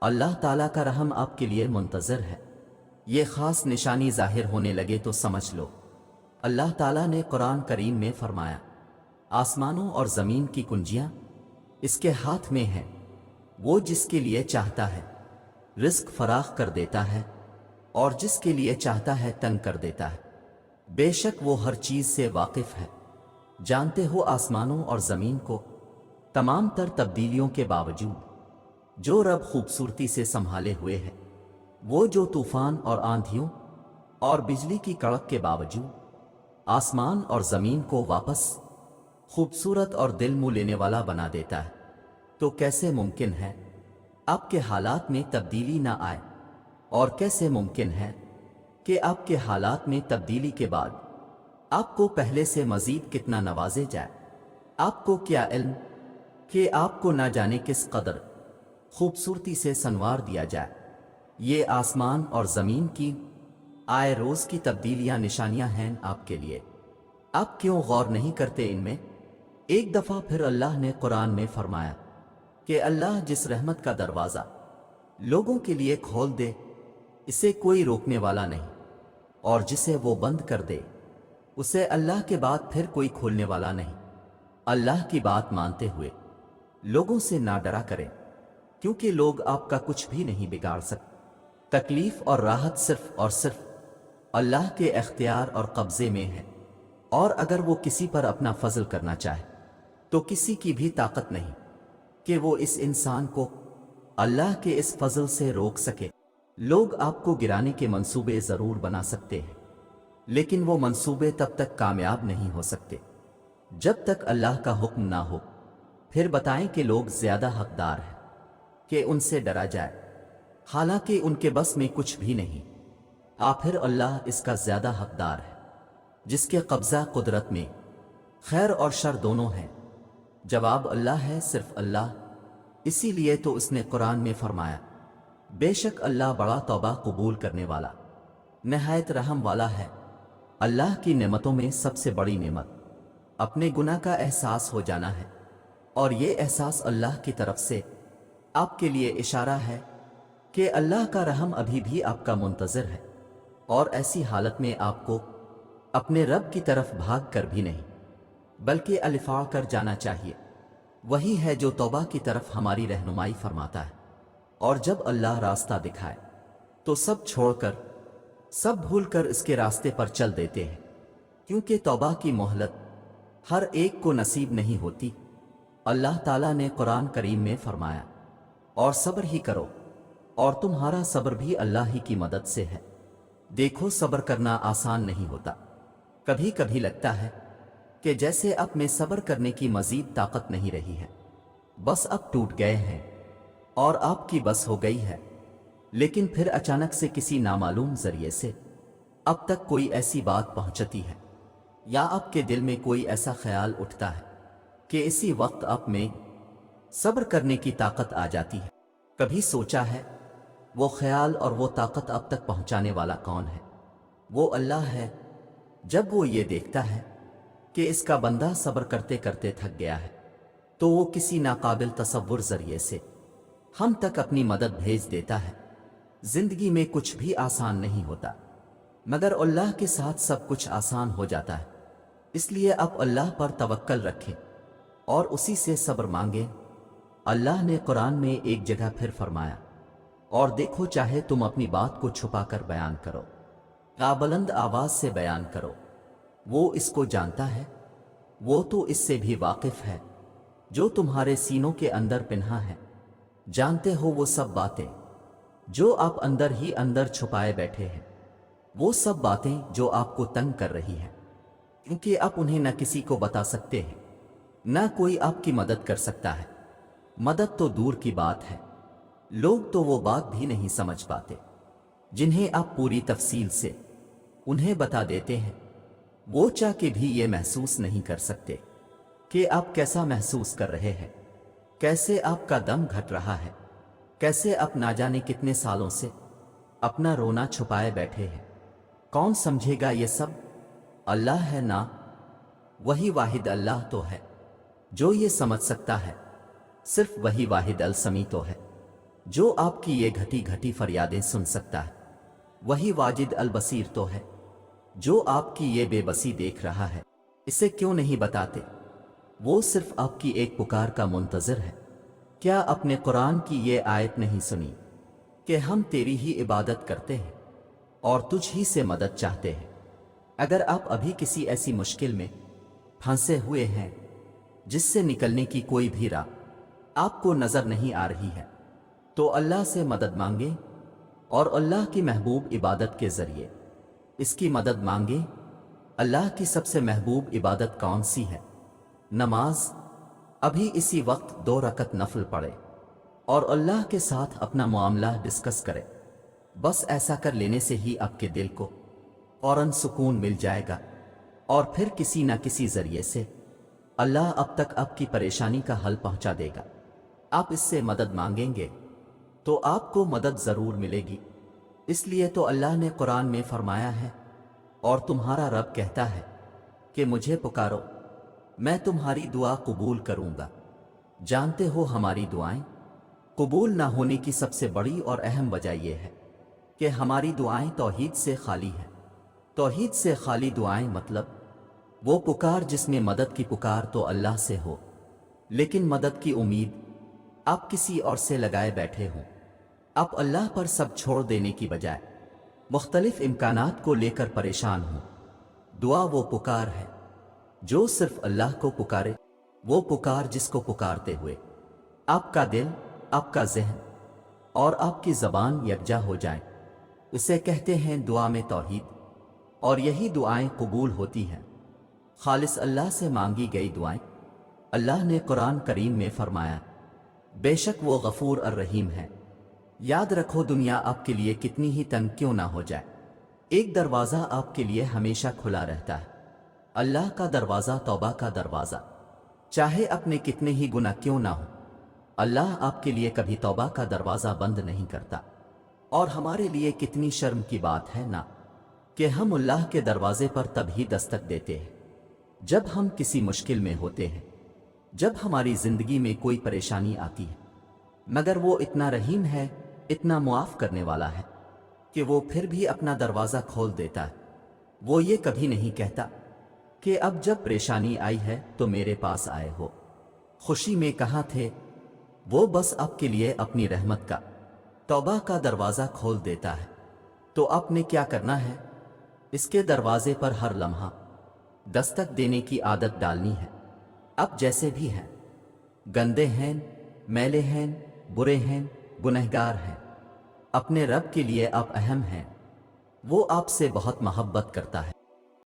اللہ ताला का रहम आपके लिए मुंतज़र है। ये ख़ास निशानी ज़ाहिर होने लगे तो समझ लो। अल्लाह ताला ने कुरान करीम में फरमाया, आसमानों और ज़मीन की कुंजियाँ इसके हाथ में हैं, वो जिसके लिए चाहता है रिस्क फराख कर देता है और जिसके लिए चाहता है तंग कर देता है। बेशक वो हर चीज़ से वाकिफ़ है। जानते हो आसमानों और ज़मीन को तमाम तर तब्दीलियों के बावजूद जो रब खूबसूरती से संभाले हुए है, वो जो तूफान और आंधियों और बिजली की कड़क के बावजूद आसमान और ज़मीन को वापस खूबसूरत और दिल मुँह लेने वाला बना देता है, तो कैसे मुमकिन है आपके हालात में तब्दीली ना आए? और कैसे मुमकिन है कि आपके हालात में तब्दीली के बाद आपको पहले से मज़ीद कितना नवाजे जाए? आपको क्या इल्म कि आपको ना जाने किस कदर खूबसूरती से संवार दिया जाए। ये आसमान और ज़मीन की आए रोज़ की तब्दीलियाँ निशानियाँ हैं आपके लिए। आप क्यों गौर नहीं करते इनमें? एक दफ़ा फिर अल्लाह ने कुरान में फरमाया कि अल्लाह जिस रहमत का दरवाज़ा लोगों के लिए खोल दे, इसे कोई रोकने वाला नहीं, और जिसे वो बंद कर दे, उसे अल्लाह के बाद फिर कोई खोलने वाला नहीं। अल्लाह की बात मानते हुए लोगों से ना डरा करें, क्योंकि लोग आपका कुछ भी नहीं बिगाड़ सकते। तकलीफ और राहत सिर्फ और सिर्फ अल्लाह के इख्तियार और कब्जे में है, और अगर वो किसी पर अपना फजल करना चाहे तो किसी की भी ताकत नहीं कि वो इस इंसान को अल्लाह के इस फजल से रोक सके। लोग आपको गिराने के मंसूबे ज़रूर बना सकते हैं, लेकिन वो मंसूबे तब तक कामयाब नहीं हो सकते जब तक अल्लाह का हुक्म ना हो। फिर बताएं कि लोग ज़्यादा हकदार हैं कि उनसे डरा जाए, हालांकि उनके बस में कुछ भी नहीं। आखिर अल्लाह इसका ज़्यादा हकदार है जिसके कब्ज़ा कुदरत में खैर और शर दोनों हैं। जवाब अल्लाह है, सिर्फ अल्लाह। इसीलिए तो उसने कुरान में फरमाया, बेशक अल्लाह बड़ा तौबा कबूल करने वाला नहायत रहम वाला है। अल्लाह की नेमतों में सबसे बड़ी नेमत अपने गुनाह का एहसास हो जाना है, और ये एहसास अल्लाह की तरफ से आपके लिए इशारा है कि अल्लाह का रहम अभी भी आपका मुंतज़िर है, और ऐसी हालत में आपको अपने रब की तरफ भाग कर भी नहीं बल्कि अलिफा कर जाना चाहिए। वही है जो तौबा की तरफ हमारी रहनुमाई फरमाता है, और जब अल्लाह रास्ता दिखाए तो सब छोड़कर सब भूलकर इसके रास्ते पर चल देते हैं, क्योंकि तौबा की मोहलत हर एक को नसीब नहीं होती। अल्लाह ताला ने कुरान करीम में फरमाया, और सब्र ही करो, और तुम्हारा सब्र भी अल्लाह ही की मदद से है। देखो, सब्र करना आसान नहीं होता। कभी कभी लगता है कि जैसे अब में सब्र करने की मजीद ताकत नहीं रही है, बस अब टूट गए हैं और आपकी बस हो गई है। लेकिन फिर अचानक से किसी नामालूम जरिए से अब तक कोई ऐसी बात पहुंचती है, या आपके दिल में कोई ऐसा ख्याल उठता है कि इसी वक्त आप में सब्र करने की ताकत आ जाती है। कभी सोचा है वो ख्याल और वो ताकत अब तक पहुंचाने वाला कौन है? वो अल्लाह है। जब वो ये देखता है कि इसका बंदा सब्र करते करते थक गया है, तो वो किसी नाकाबिल तसव्वुर जरिए से हम तक अपनी मदद भेज देता है। जिंदगी में कुछ भी आसान नहीं होता, मगर अल्लाह के साथ सब कुछ आसान हो जाता है। इसलिए आप अल्लाह पर तवक्कल रखें और उसी से सब्र मांगें। अल्लाह ने कुरान में एक जगह फिर फरमाया, और देखो, चाहे तुम अपनी बात को छुपाकर बयान करो या बुलंद आवाज से बयान करो, वो इसको जानता है। वो तो इससे भी वाकिफ है जो तुम्हारे सीनों के अंदर पिन्हा है। जानते हो वो सब बातें जो आप अंदर ही अंदर छुपाए बैठे हैं, वो सब बातें जो आपको तंग कर रही हैं, क्योंकि आप उन्हें न किसी को बता सकते हैं, न कोई आपकी मदद कर सकता है। मदद तो दूर की बात है, लोग तो वो बात भी नहीं समझ पाते जिन्हें आप पूरी तफसील से उन्हें बता देते हैं। वो चाह के भी ये महसूस नहीं कर सकते कि आप कैसा महसूस कर रहे हैं, कैसे आपका दम घट रहा है, कैसे आप ना जाने कितने सालों से अपना रोना छुपाए बैठे हैं। कौन समझेगा ये सब? अल्लाह है ना, वही वाहिद अल्लाह तो है जो ये समझ सकता है। सिर्फ वही वाहिद अल समी तो है जो आपकी ये घटी घटी फरियादें सुन सकता है। वही वाजिद अल बसीर तो है, जो आपकी ये बेबसी देख रहा है। इसे क्यों नहीं बताते? वो सिर्फ आपकी एक पुकार का मुंतज़िर है। क्या अपने कुरान की ये आयत नहीं सुनी कि हम तेरी ही इबादत करते हैं और तुझ ही से मदद चाहते हैं? अगर आप अभी किसी ऐसी मुश्किल में फंसे हुए हैं जिससे निकलने की कोई भी राह आपको नजर नहीं आ रही है, तो अल्लाह से मदद मांगे और अल्लाह की महबूब इबादत के जरिए इसकी मदद मांगे। अल्लाह की सबसे महबूब इबादत कौन सी है? नमाज। अभी इसी वक्त 2 रकत नफल पढ़े और अल्लाह के साथ अपना मामला डिस्कस करें। बस ऐसा कर लेने से ही आपके दिल को फौरन सुकून मिल जाएगा और फिर किसी ना किसी जरिए से अल्लाह अब तक आपकी परेशानी का हल पहुंचा देगा। आप इससे मदद मांगेंगे तो आपको मदद जरूर मिलेगी। इसलिए तो अल्लाह ने कुरान में फरमाया है, और तुम्हारा रब कहता है कि मुझे पुकारो, मैं तुम्हारी दुआ कबूल करूंगा। जानते हो हमारी दुआएं कबूल ना होने की सबसे बड़ी और अहम वजह यह है कि हमारी दुआएं तौहीद से खाली हैं। तौहीद से खाली दुआएं मतलब वो पुकार जिसमें मदद की पुकार तो अल्लाह से हो, लेकिन मदद की उम्मीद आप किसी और से लगाए बैठे हों। आप अल्लाह पर सब छोड़ देने की बजाय मुख्तलिफ इम्कानात को लेकर परेशान हों। दुआ वो पुकार है जो सिर्फ अल्लाह को पुकारे, वो पुकार जिसको पुकारते हुए आपका दिल, आपका ज़हन और आपकी ज़बान यकजा हो जाए। उसे कहते हैं दुआ में तौहीद, और यही दुआएं कबूल होती हैं, खालिस अल्लाह से मांगी गई दुआएं। अल्लाह ने कुरान करीम में फरमाया, बेशक वो गफूर और रहीम है। याद रखो, दुनिया आपके लिए कितनी ही तंग क्यों ना हो जाए, एक दरवाज़ा आपके लिए हमेशा खुला रहता है। अल्लाह का दरवाज़ा, तौबा का दरवाज़ा। चाहे अपने कितने ही गुनाह क्यों ना हो, अल्लाह आपके लिए कभी तौबा का दरवाज़ा बंद नहीं करता। और हमारे लिए कितनी शर्म की बात है ना कि हम अल्लाह के दरवाजे पर तभी दस्तक देते हैं जब हम किसी मुश्किल में होते हैं, जब हमारी जिंदगी में कोई परेशानी आती है। मगर वो इतना रहीम है, इतना मुआफ करने वाला है कि वो फिर भी अपना दरवाज़ा खोल देता है। वो ये कभी नहीं कहता कि अब जब परेशानी आई है तो मेरे पास आए हो, खुशी में कहाँ थे। वो बस आपके लिए अपनी रहमत का, तौबा का दरवाज़ा खोल देता है। तो आपने क्या करना है? इसके दरवाजे पर हर लम्हा दस्तक देने की आदत डालनी है। आप जैसे भी हैं, गंदे हैं, मैले हैं, बुरे हैं, गुनहगार हैं, अपने रब के लिए आप अहम हैं। वो आपसे बहुत मोहब्बत करता है।